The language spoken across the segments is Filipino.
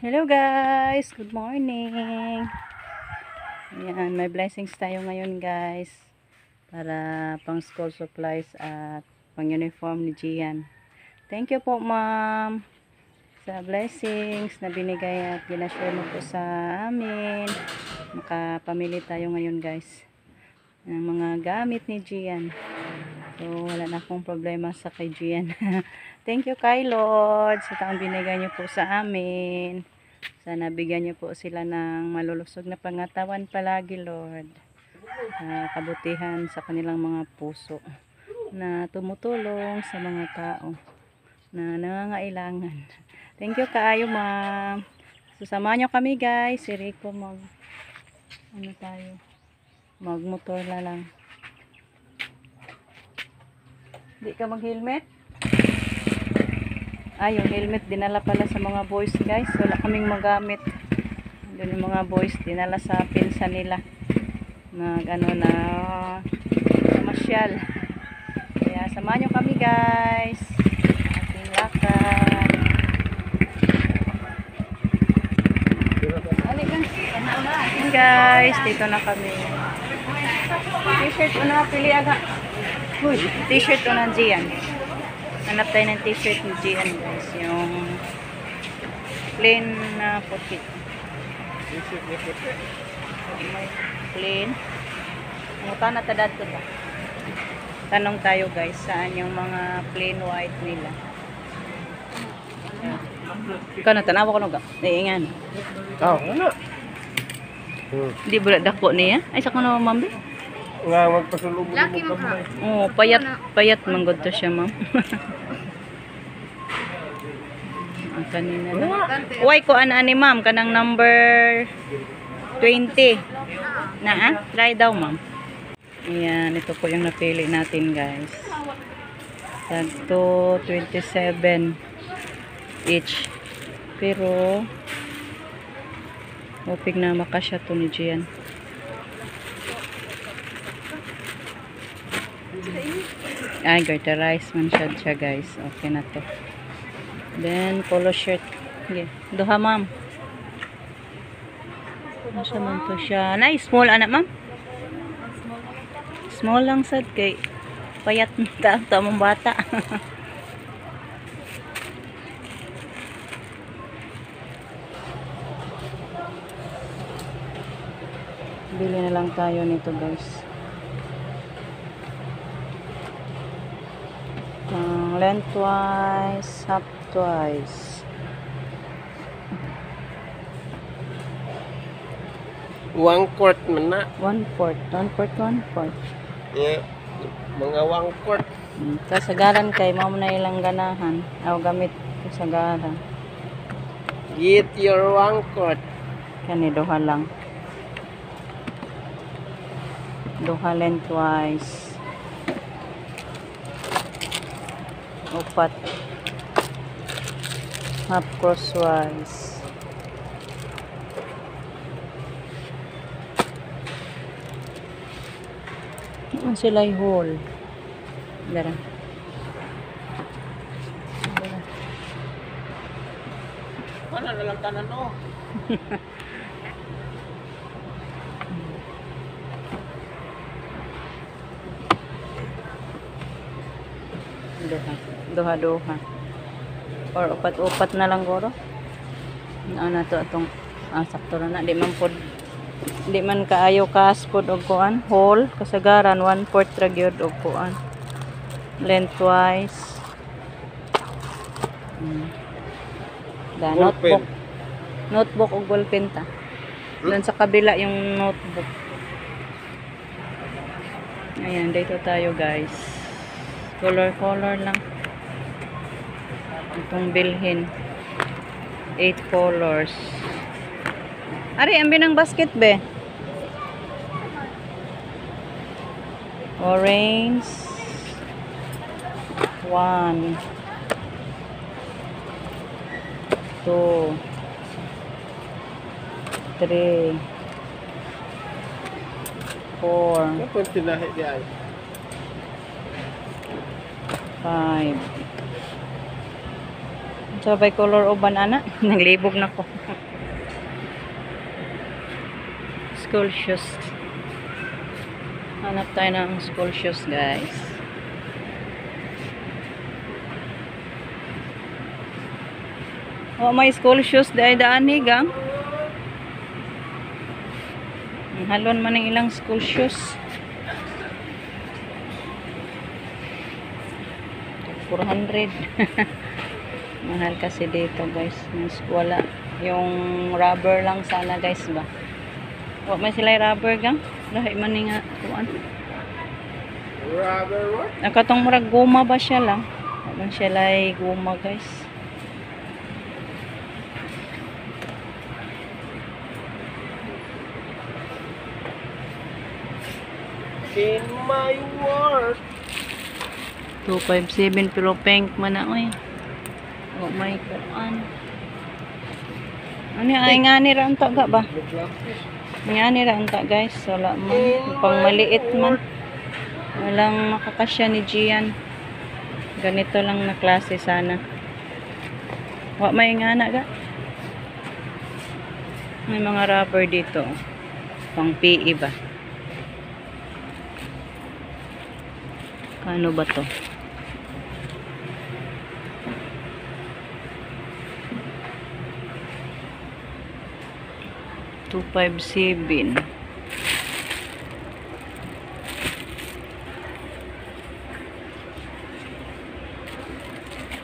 Hello guys, good morning. Ayan, may blessings tayo ngayon guys para pang school supplies at pang uniform ni Gian. Thank you po ma'am sa blessings na binigay at ginashare mo po sa amin. Makapamili tayo ngayon guys ng mga gamit ni Gian. So wala na akong problema sa kay Gian. Thank you kay Lord sa taong binigay niyo po sa amin. Sana bigyan niyo po sila ng malulusog na pangatawan palagi, Lord. Kabutihan sa kanilang mga puso na tumutulong sa mga tao na nangangailangan. Thank you kaayo, ma'am. Susamahan niyo kami, guys. Si Rico magmotor na lang. Hindi ka mag-helmet? Yung helmet dinala pala sa mga boys guys. Wala kaming magamit. Doon yung mga boys dinala sa pinsan nila. Na masyal. Kaya samahan nyo kami guys. Ating lakad. Ayan guys, dito na kami. T-shirt una, pili aga. Uy, t-shirt una Gian. Hanap tayo ng t-shirt ni Gian guys. Yung plain na puti. T-shirt ni puti. May plain. Muta na tadad ko ba? Tanong tayo guys, saan yung mga plain white nila. Ikaw na, tanawa ko nung naiingan. Ano? Di ba dako niya? Ay, sa ko na ma'am. Nga, magpasulubog mo kamay. Oh, payat manggod to siya ma'am. Ang kanina na. Uy, ko ani ma'am, kanang number 20. Try daw ma'am. Ayan, ito po yung napili natin guys. Tag to 27 each. Pero hoping na makasya to ni Gian. Garterize man siya guys. Okay na to. Then polo shirt. Okay. Duha ma'am. Masa man to siya. Small anak ma'am. Small lang sad kay payat ta mong bata. Bili na lang tayo nito guys. Lengthwise, half twice. One quart man na. 1/4. Yeah. Mga one quart. Kasagaran kay mao na ilang ganahan. Gamit kasagaran. Get your one quart. Kani duha lang. Duha lengthwise. Upat. Half crosswise. Ano sila whole? Dara. Wala na lang tanan no. Duha. Or upat na lang guro. Ano to atong sakto na di man kaayo kas pod og kuan whole kasagaran 1/4 ra gyud og kuan lengthwise. Notebook og ballpen ta. Doon sa kabila yung notebook. Ayan, dito tayo guys. Color lang. Itong bilhin. 8 colors. Ari, ambi ng basket be. Orange. 1 2 3 4 Kapag tinahi di ay. 5 Sabay color o banana. Naglibog na ko. School shoes. Hanap tayo ng school shoes, guys. Oh, may school shoes dahil daan ni gang. Halon man ng ilang school shoes. 400. Mahal kasi dito, guys. Wala. Yung rubber lang sana, guys, ba? Wala may sila rubber gang. Dahil man nga kuan. Rubber what? Nakatong murag guma ba siya lang? Wala siya lay guma, guys. In my world. 257 pero pink man na, oy. Oh my kuan. Ano ay nga ni ra unta ga ba? Nga ni ra unta, guys. Wala man. Pang maliit man. Walang makakasya ni Gian. Ganito lang na klase sana. Wa may nga na ga. May mga rubber dito. Pang PE ba? Ano ba to? $257.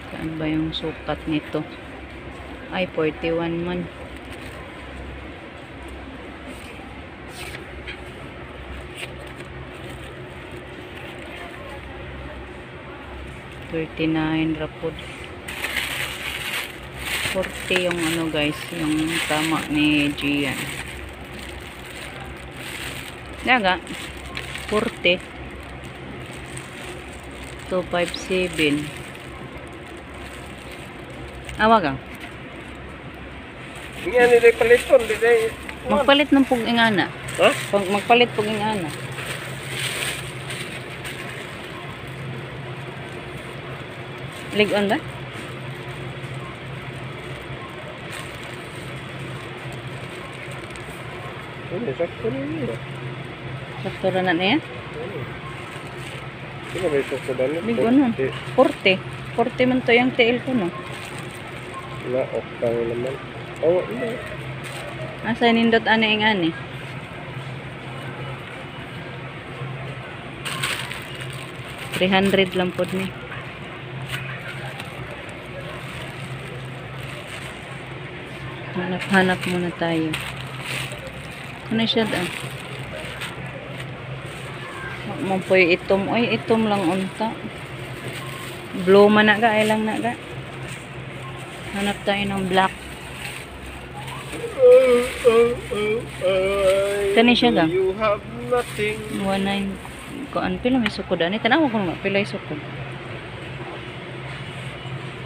Saan ba yung sukat nito? Ay, 41 man. $39 rapod. 40 yung ano, guys, yung tama ni Gian. Daga 40. 257. Awagang. Nga ni day paliton, di day. Magpalit ng pug-ingana. Ha? Magpalit pug-ingana. Lig-on ba? Ano, sakto na yun. Sakto na na niya. Sino may sakto na yun? Lig-on nun. 40. 40 man to yung tail ko, no? Na-off tayo naman. Oo, ina. Asa nindot ana ing ani. $300 lang pod ni. Hanap muna tayo. Ano siya daan? Mampoy itom. Oy, itom lang unta. Blue man na ga. Ay lang na ga. Hanap tayo ng black. Kani siya ga? You have nothing. 19. Kuan pila may sukod ani? Tanaw ko nga pila yung sukod.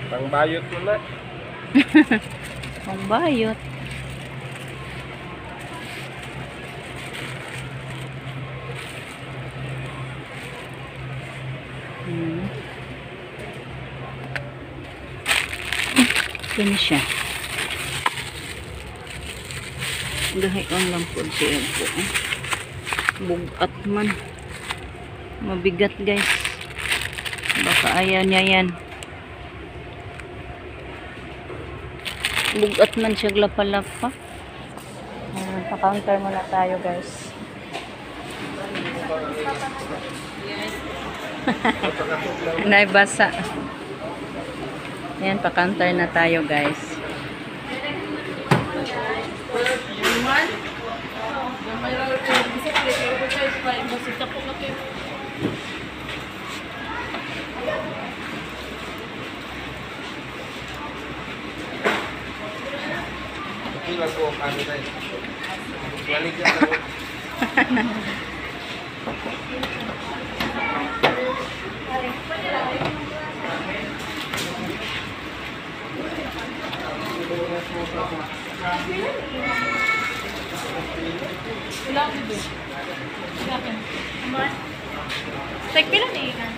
Pangbayot mo na. Pangbayot. Kani siya. Gahion lang po siya po. Bugat man. Mabigat, guys. Baka ayan niya yan. Bugat man siya glapa-lapa. Pa-counter muna tayo, guys. Naibasa. Ayan, pa-counter na tayo, guys. Ilang ko ang kami tayo. Balik yan ako. Tagpila na ikan.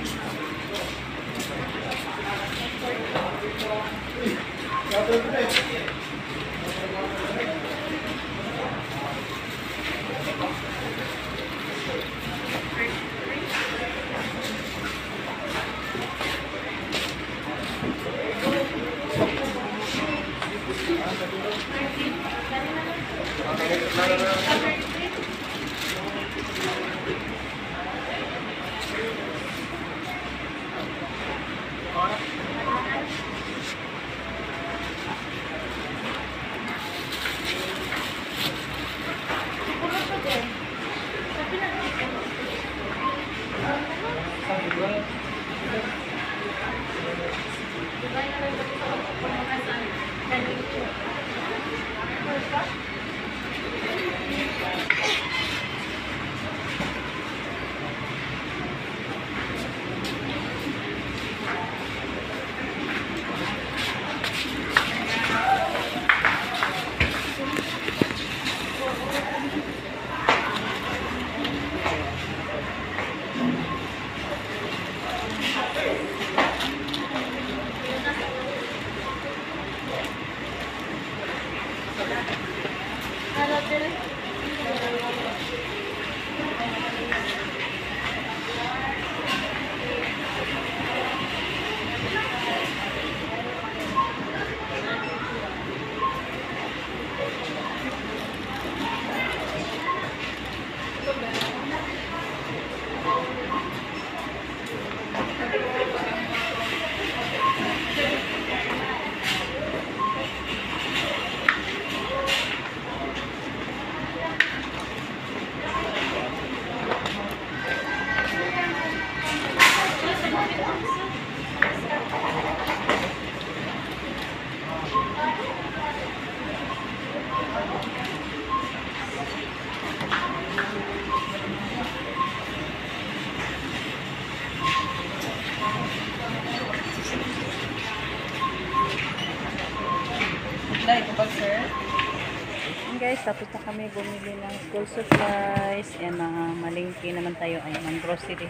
Ayan guys, tapos na kami bumili ng school supplies and malingki naman tayo ay ng grocery.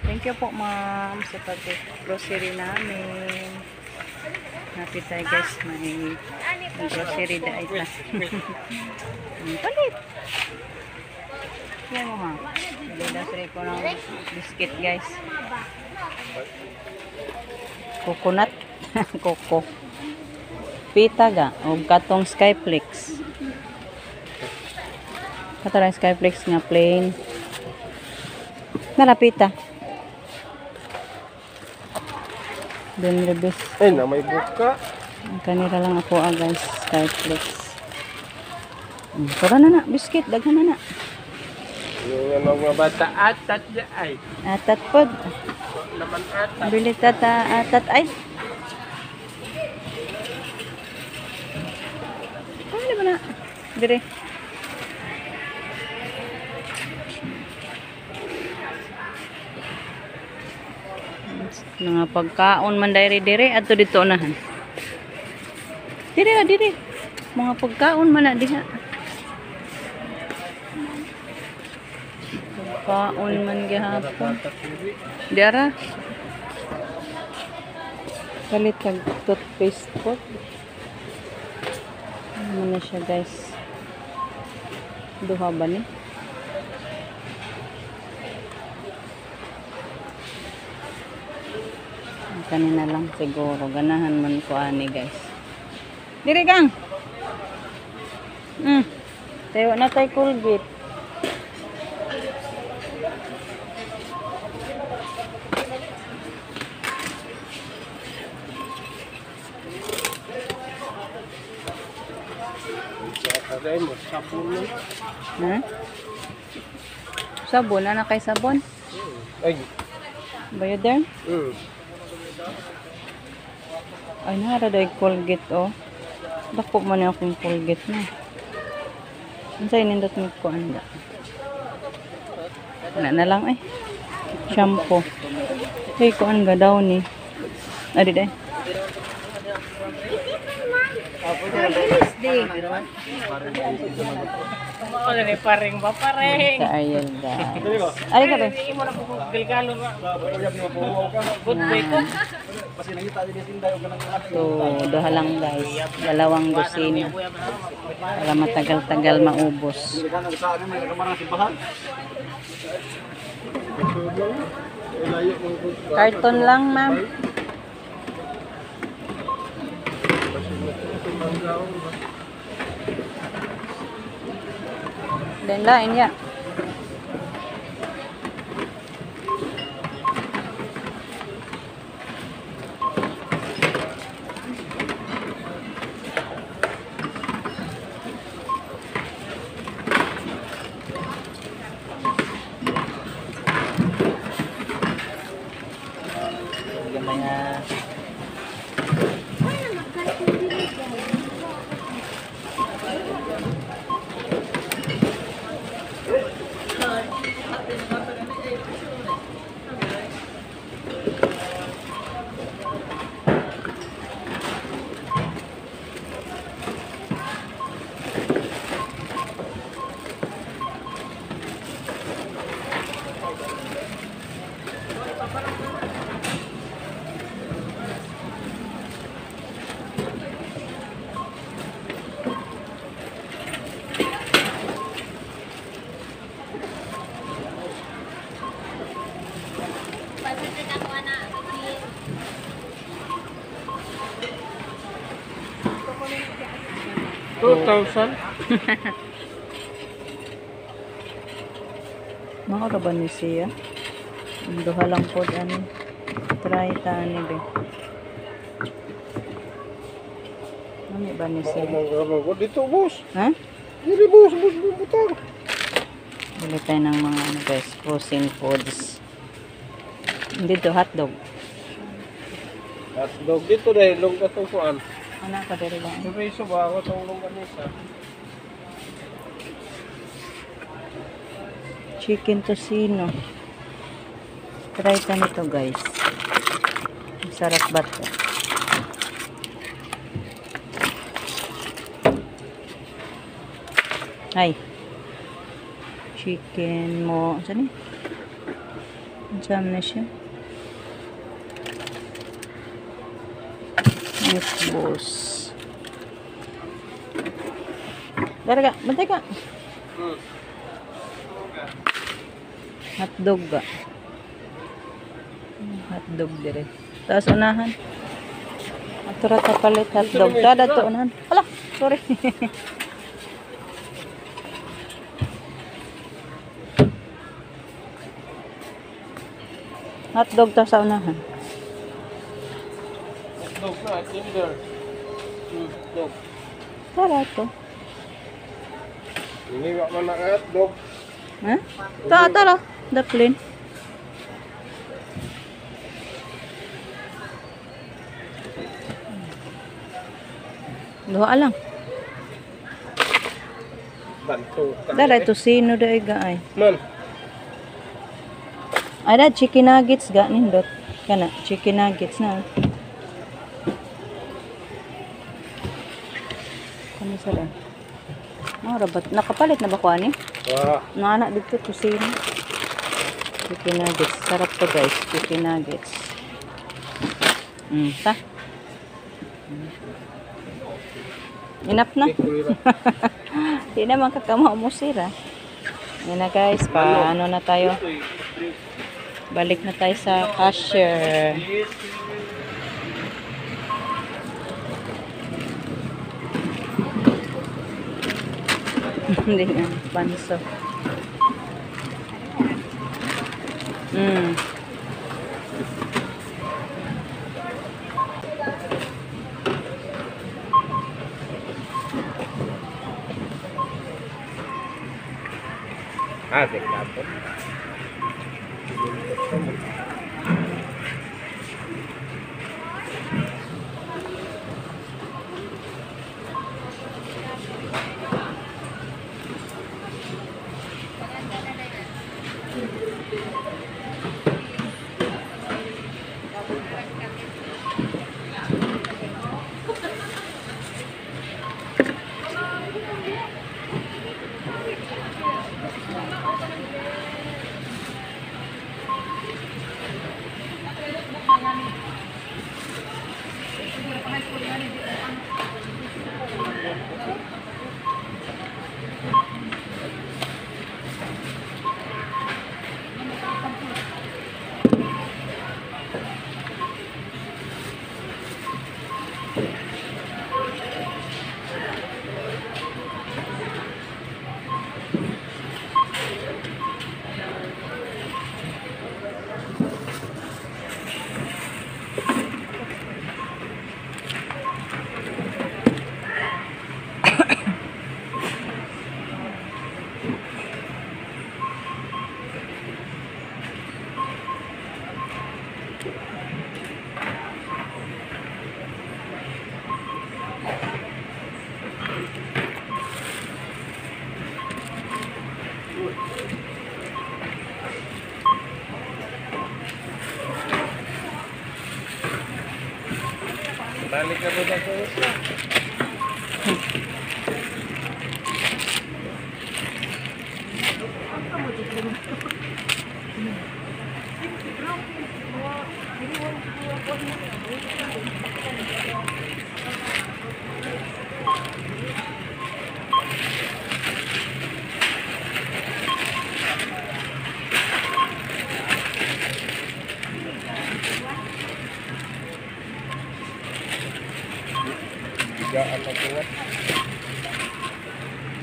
Thank you po ma'am sa pag-grocery namin. Happy tayo guys, may grocery da ita. Palit! Yan mo ha. Grocery ko ng biscuit guys. Coconut. Coco. Pita ga. O katong Skyflex. Katong Skyflex nga plain. Narapita. Then ribis. Ay, na may buka. Kanira lang ako guys. Skyflex. Tara na na. Biscuit. Daghan na na. Yung mga bata atat ya ay. Atat pod. Naman atat. Bili tata atat ay. Ano ba na? Dire. Mga pagkaon man dire ato dito unahan. Dire na dire. Mga pagkaon man na diha. Pagkaon man gihapon. Diara. Kalit kag toothpaste po. Ano na siya guys. Duha ba ni? Kanina lang siguro. Ganahan man ko ani guys. Diri kang! Tayo na tayo Colgate. Aday mo, sapon mo. Ha? Sabon? Ano kay sabon? Ay. Bayoder? Ay, naraday Colgate, oh. Dako man akong Colgate na. Ano sa'yo nindot mo ko, anda? Wala na lang, eh. Shampoo. Hey, kuan ga daw ni. Adi day. Paring ba? Paring. Sa Ariel guys. Ay ka ba? Hindi mo na po galgalo nga. Good boy ko. So, duha lang guys. Dalawang dosina. Para matagal-tagal maubos. Karton lang, ma'am. Dan lain ya. Gamaya. 2,000. Mga ka ba ni siya? Duha lang po ani. Try ta ani be. Ano ba ni siya? Dito, boss. Ha? Dito, boss. Boss, butang. Bili tayo ng mga ano guys, frozen foods. Hindi to hotdog. Hotdog dito dahil long katong kuan. Anak ka diri lang. Sa peso ba ako tong long kanisa? Chicken tocino. Try ta nito guys. Sarap ba to? Ay. Chicken mo. Saan eh? Saan na siya? Meatballs. Dara ka. Bantay ka. Hotdog ka. Hotdog dire. Taas unahan. Atura ta palit hotdog. Tada to unahan. Ala, sorry. Hotdog ta sa unahan. Hotdog na, tender. Hotdog. Tara to. Iniwa man na hotdog. Ha? Tara. Daplin. Duha lang. Banto. Dara to sino dai ga ay. Man. Ada chicken nuggets ga nindot. Kana chicken nuggets na. Kani sala. Mara ba nakapalit na ba ko ani? Wah. Nana dito to sino. Chicken nuggets. Sarap to guys. Chicken nuggets. Ta. Enough na. Di naman kakamaw mo sira. Yan na guys. Paano na tayo? Balik na tayo sa cashier. Hindi na. Panso. Ah, dapat.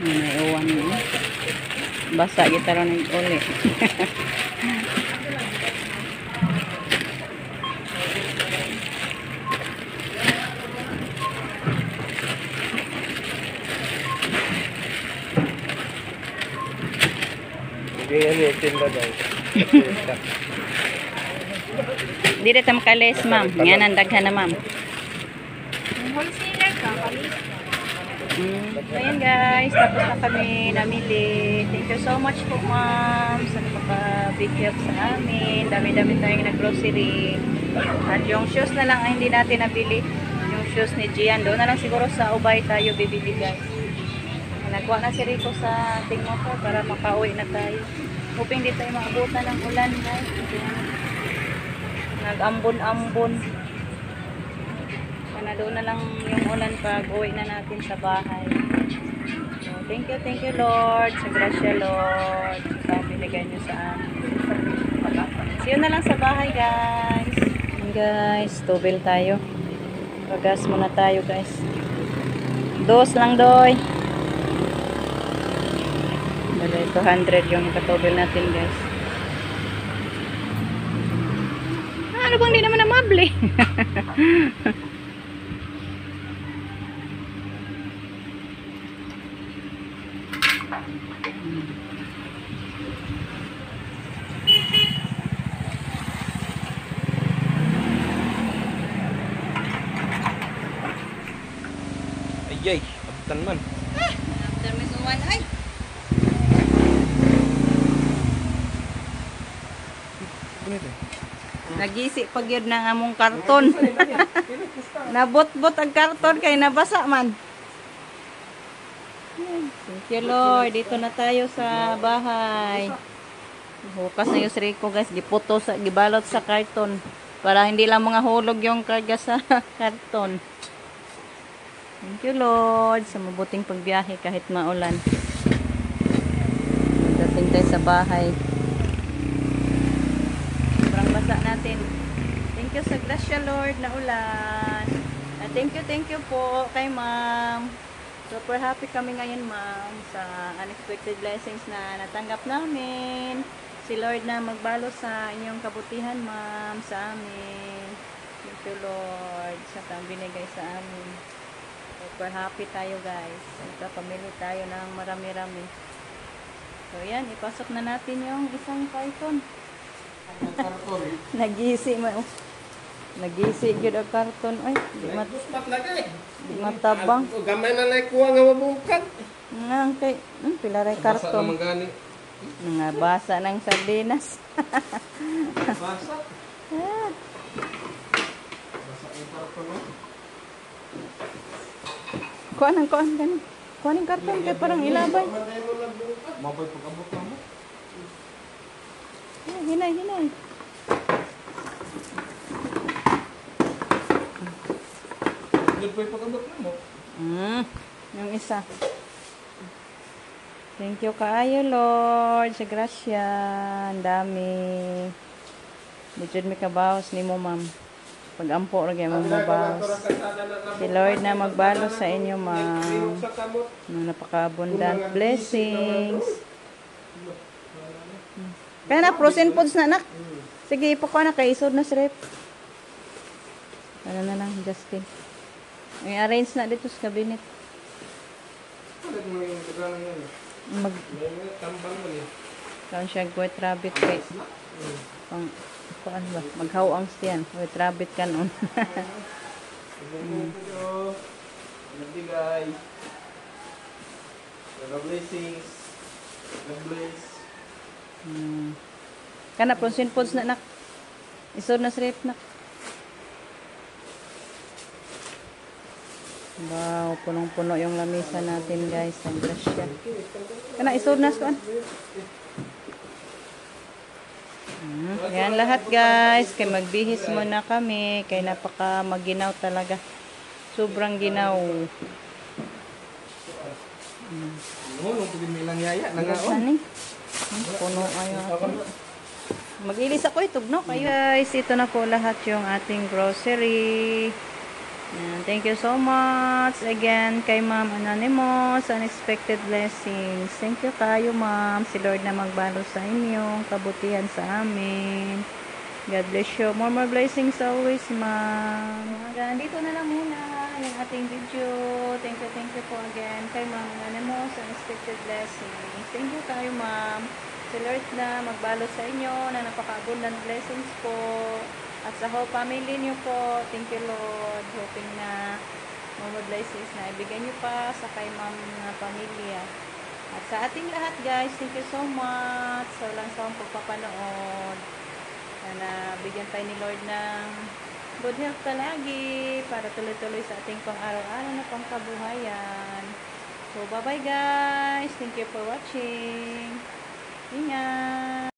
May uwan mo. Basa kita ron ng uli. Di rin tam kalis, ma'am. Nga nandaghan na, ma'am. So, ayan guys. Tapos na kami namili. Thank you so much po, ma'am, sa napaka-big help sa amin. Dami-dami tayong nag-grocery. At yung shoes na lang ay hindi natin nabili. Yung shoes ni Gian. Doon na lang siguro sa Ubay tayo bibili, guys. Nagkuha na si Rico sa ating motor para makauwi na tayo. Hoping di tayo maabutan ng ulan, guys. Nag-ambon-ambon. Na doon na lang yung ulan pag uwi na natin sa bahay. So, thank you Lord. Sa grasya Lord. Sa binigay nyo sa amin. See you na lang sa bahay guys. And guys, tubil tayo. Pagas muna tayo guys. Dos lang doy. Dali, 200 yung ikatubil natin guys. Ano bang di naman namabli? Ayay, abutan man. After may suwan ay. Nagisi pag yun ng among karton. Nabot-bot ang karton kay nabasa man. Thank you Lord. Dito na tayo sa bahay. Hukas na yung Rico guys. Giputo sa, gibalot sa karton. Para hindi lang mga hulog yung karga sa karton. Thank you Lord. Sa mabuting pagbiyahe kahit maulan. Dating tayo sa bahay. Sobrang basa natin. Thank you sa grasya Lord na ulan. Thank you po kay ma'am. Super happy kami ngayon ma'am sa unexpected blessings na natanggap namin. Si Lord na magbalo sa inyong kabutihan ma'am sa amin. Thank you Lord sa binigay sa amin. Super happy tayo guys. Nagkapamili tayo ng marami-rami. So yan, ipasok na natin yung isang karton. Nagisi mo. Nagisi gyud ang karton. Ay, di matabang. Gamay na lang kuha nga mabungkag. Nga kay, pila ray Basa karton. naman gani. Nga basa ng sardinas. Basa. Ah, Basa yung karton no? kuan gani. Kuan ang karton kay parang ilabay. Mabay pag-abot na mo. Ah, hinay. Good po yung pag-abot na mo. Yung isa. Thank you kaayo Lord sa grasya. Ang dami. Dito mi kabawas ni mo ma'am. Pag-ampo ra gyud mo mabawas. Si Lord na magbalo sa inyo ma'am. Ng napaka-abundant blessings. Kaya na frozen foods na nak. Sige ipakuha na kay isod na sa rep. Ano na lang Justin. May arrange na dito sa cabinet. Mag kaon siya white rabbit kay pang kuan ba maghaw ang stiyan white rabbit kanon. Nagbigay. God blessings. God bless. Kana frozen foods na nak. Isod na sa rep nak. Wow, punong-puno yung lamisa natin guys. Ang grasya. Kana isod na saan? Yan lahat guys. Kay magbihis muna kami. Kay napaka maginaw talaga. Sobrang ginaw. Mo nung tugin nilang yaya nangaon. Ani? Puno ayo atin. Mag-ilis ako itugno kayo. Guys, ito na po lahat yung ating grocery. Yan, thank you so much again kay Ma'am Anonymous, Unexpected Blessings. Thank you kayo Ma'am. Si Lord na magbalo sa inyong kabutihan sa amin. God bless you. More blessings always Ma'am. Hanggang dito na lang muna yung ating video. Thank you po again kay Ma'am Anonymous, Unexpected Blessings. Thank you kayo Ma'am. Si Lord na magbalo sa inyo na napaka-abundant blessings po. At sa whole family niyo po, thank you Lord. Hoping na more blessings na ibigay niyo pa sa kay ma'am na pamilya. At sa ating lahat guys, thank you so much sa walang sawang pagpapanood. Sana bigyan tayo ni Lord ng good health palagi para tuloy-tuloy sa ating pang-araw-araw na pangkabuhayan. So bye bye guys. Thank you for watching. Ingat!